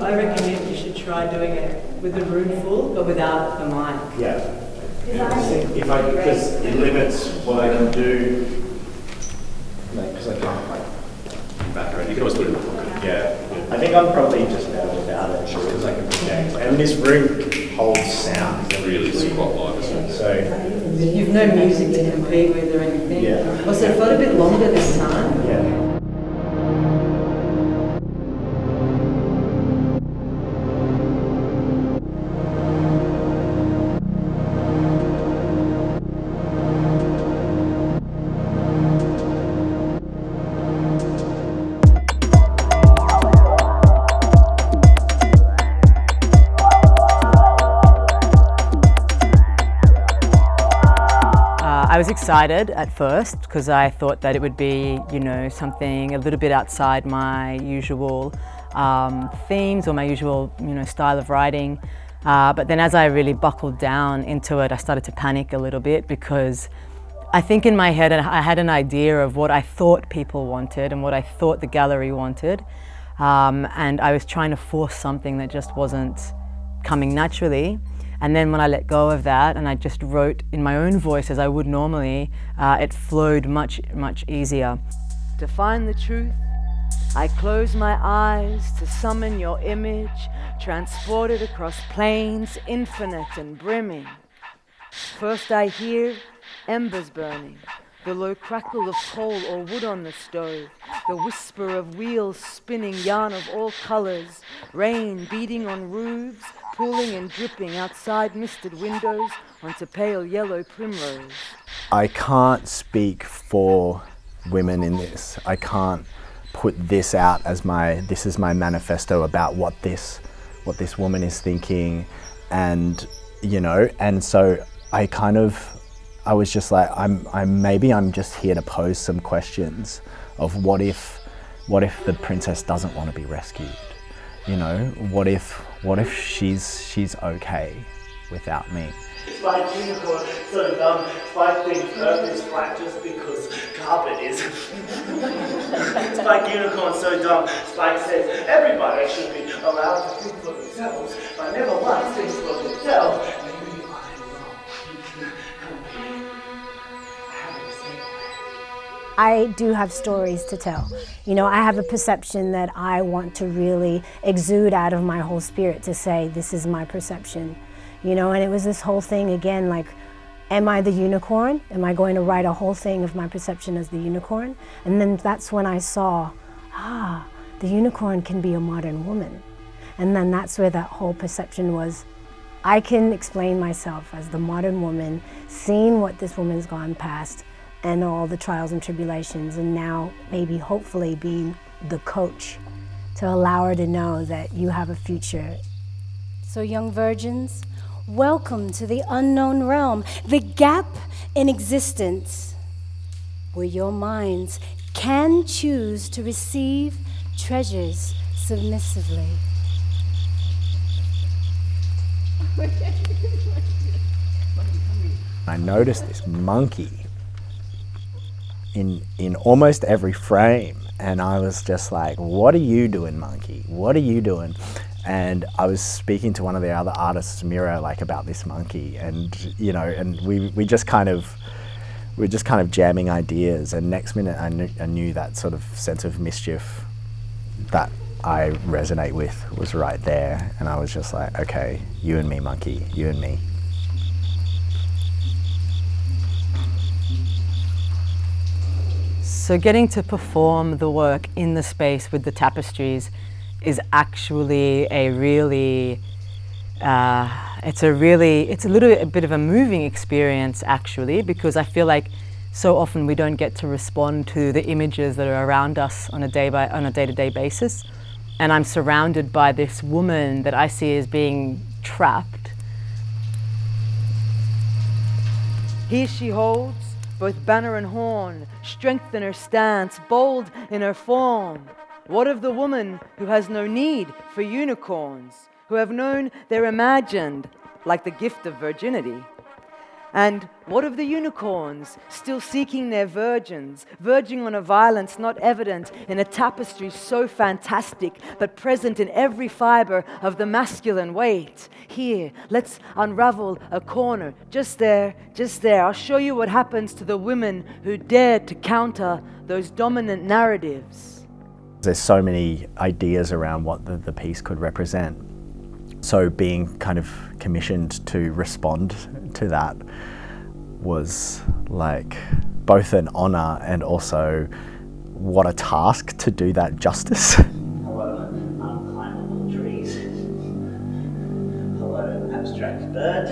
I reckon you should try doing it with the room full, but without the mic. Yeah. Because it limits what I can do. Because I can't Background. You can always do it in the pocket. Yeah. I think I'm probably just better without it because I can project. And this room holds sound. Really squat live, isn't it? So You've no music to compete with or anything. Yeah. Also, it felt a bit longer this time. yeah. I was excited at first because I thought that it would be, something a little bit outside my usual themes or my usual, style of writing. But then as I really buckled down into it, I started to panic a little bit because I think in my head I had an idea of what I thought people wanted and what I thought the gallery wanted. And I was trying to force something that just wasn't coming naturally. And then when I let go of that and I just wrote in my own voice as I would normally, it flowed much, much easier. To find the truth, I close my eyes to summon your image, transported across plains infinite and brimming. First I hear embers burning, the low crackle of coal or wood on the stove, the whisper of wheels spinning yarn of all colors, rain beating on roofs, pooling and dripping outside misted windows onto pale yellow primrose. I can't speak for women in this. I can't put this out as this is my manifesto about what this woman is thinking, and and so I was just like, I'm just here to pose some questions of what if the princess doesn't want to be rescued? What if she's okay without me? Spike unicorn, so dumb. Spike thinks Earth is flat just because carpet is. Spike unicorn, so dumb. Spike says everybody should be allowed to think for themselves, but never once thinks for themselves. Maybe I'm wrong. I do have stories to tell. I have a perception that I want to really exude out of my whole spirit to say, this is my perception. And it was this whole thing again, like, am I the unicorn? Am I going to write a whole thing of my perception as the unicorn? And then that's when I saw, the unicorn can be a modern woman. And then that's where that whole perception was, I can explain myself as the modern woman, seeing what this woman's gone past, and all the trials and tribulations, and now maybe hopefully being the coach to allow her to know that you have a future. So young virgins, welcome to the unknown realm, the gap in existence, where your minds can choose to receive treasures submissively. I noticed this monkey in almost every frame, and I was just like, what are you doing, monkey? What are you doing? And I was speaking to one of the other artists, Mira, about this monkey, and and we just kind of jamming ideas, and next minute I knew that sort of sense of mischief that I resonate with was right there, and I was just like, okay, you and me, monkey, you and me. So getting to perform the work in the space with the tapestries is actually a bit of a moving experience actually, because I feel like so often we don't get to respond to the images that are around us on a day-to-day basis. And I'm surrounded by this woman that I see as being trapped. Here she holds both banner and horn, strength in her stance, bold in her form. What of the woman who has no need for unicorns, who have known they're imagined like the gift of virginity? And what of the unicorns, still seeking their virgins, verging on a violence not evident in a tapestry so fantastic, but present in every fiber of the masculine weight? Here, let's unravel a corner, just there, just there. I'll show you what happens to the women who dared to counter those dominant narratives. There's so many ideas around what the piece could represent. So being kind of commissioned to respond to that was like both an honor and also what a task to do that justice. Hello, unclimbable trees. Hello, abstract bird.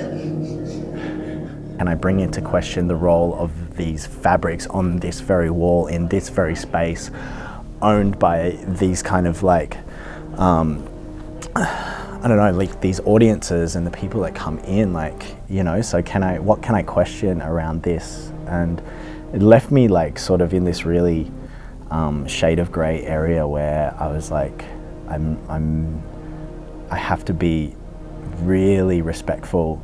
And I bring into question the role of these fabrics on this very wall, in this very space, owned by these kind of like, I don't know, like these audiences and the people that come in, like, you know, so what can I question around this? And it left me like sort of in this really shade of gray area where I was like, I have to be really respectful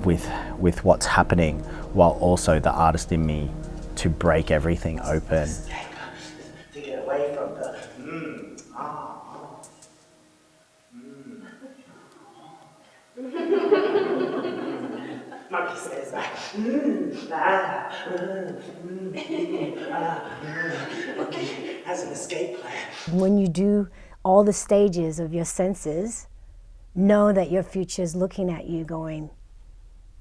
with what's happening, while also the artist in me to break everything open. To get away from the Monkey says that. Monkey has an escape plan. When you do all the stages of your senses, know that your future is looking at you going,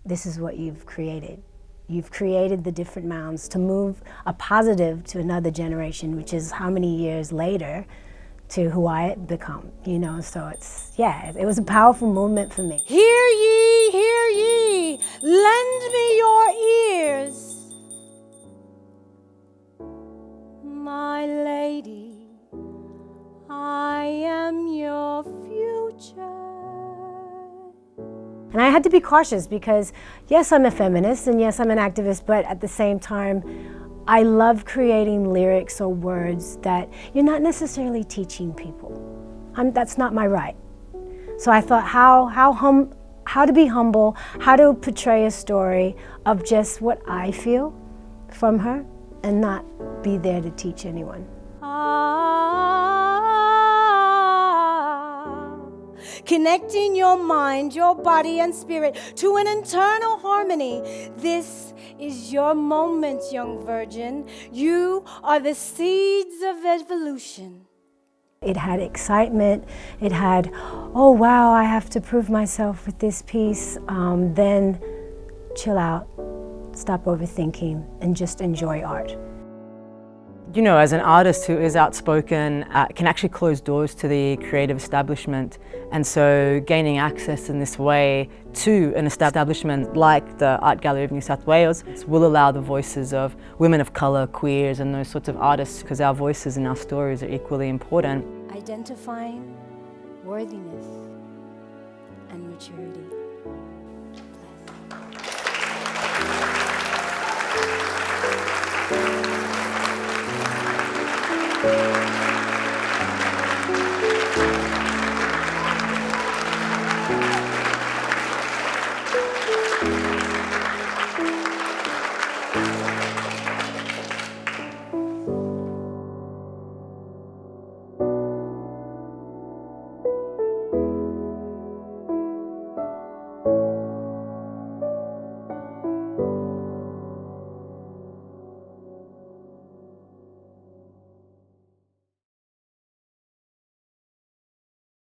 this is what you've created. You've created the different mounds to move a positive to another generation, which is how many years later to who I become, you know, so it's, yeah, it was a powerful moment for me. Hear ye, lend me your ears, my lady, I am your future. And I had to be cautious because, yes, I'm a feminist and yes, I'm an activist, but at the same time, I love creating lyrics or words that you're not necessarily teaching people. That's not my right. So I thought how to be humble, how to portray a story of just what I feel from her and not be there to teach anyone. Connecting your mind, your body and spirit to an internal harmony. This is your moment, young virgin. You are the seeds of evolution. It had excitement, it had, oh wow, I have to prove myself with this piece. Then chill out, stop overthinking, and just enjoy art. You know, as an artist who is outspoken, can actually close doors to the creative establishment. And so gaining access in this way to an establishment like the Art Gallery of New South Wales will allow the voices of women of colour, queers and those sorts of artists, because our voices and our stories are equally important. Identifying worthiness and maturity. Bless.